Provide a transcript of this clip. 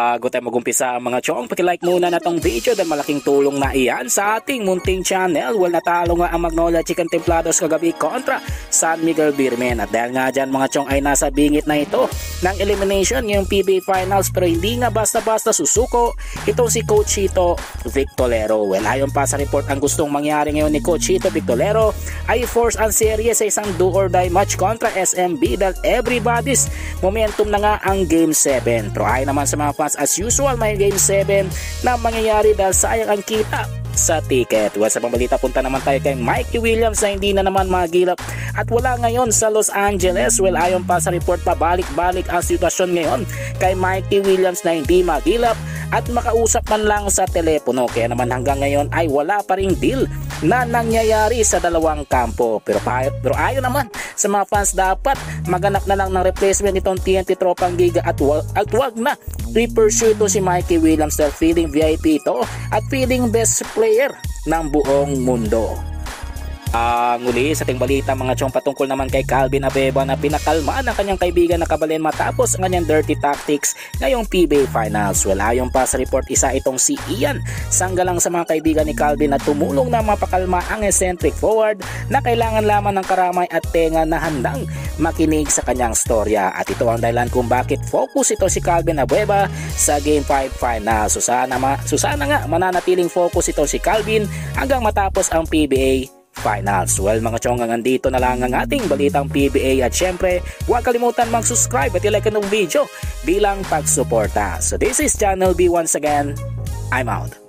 Bago tayo mag-umpisa mga chong, paki-like muna na tong video dahil malaking tulong na iyan sa ating munting channel. Well, natalo nga ang Magnolia Chicken Templados kagabi kontra San Miguel Beermen. At dahil nga dyan mga chong ay nasa bingit na ito ng elimination ngayong PBA Finals, pero hindi nga basta-basta susuko itong si Coach Chito Victolero. Well, ayon pa sa report, ang gustong mangyari ngayon ni Coach Chito Victolero ay force ang serye sa isang do or die match kontra SMB dahil everybody's momentum na nga ang Game 7. Pero ayon naman sa mga fans, as usual, may Game 7 na mangyayari dahil sayang ang kita sa ticket. Well, sa pambalita, punta naman tayo kay Mikey Williams na hindi na naman magilap at wala ngayon sa Los Angeles. Well, ayon pa sa report, pabalik-balik ang sitwasyon ngayon kay Mikey Williams na hindi magilap at makausap man lang sa telepono. Kaya naman hanggang ngayon ay wala pa ring deal na nangyayari sa dalawang kampo. Pero ayon naman sa mga fans, dapat maganap na lang ng replacement itong TNT Tropang Giga at wag na i-pursue ito si Mikey Williams dahil feeling VIP ito at feeling best player ng buong mundo. Nguli sa ating balita mga chong, patungkol naman kay Calvin Abeba na pinakalma ng kanyang kaibigan na Kabalen matapos ang kanyang dirty tactics ngayong PBA Finals. Well, ayon pa sa report, isa itong si Ian Sanggalang sa mga kaibigan ni Calvin na tumulong na mapakalma ang eccentric forward na kailangan lamang ng karamay at tenga na handang makinig sa kanyang storya. At ito ang dahilan kung bakit focus ito si Calvin Abeba sa Game 5 Finals. So sana nga mananatiling focus ito si Calvin hanggang matapos ang PBA Finals. Well mga chong, nandito na lang ang ating balitang PBA at syempre huwag kalimutan mag-subscribe at i-like ang video bilang pagsuporta. So this is Channel B once again. I'm out.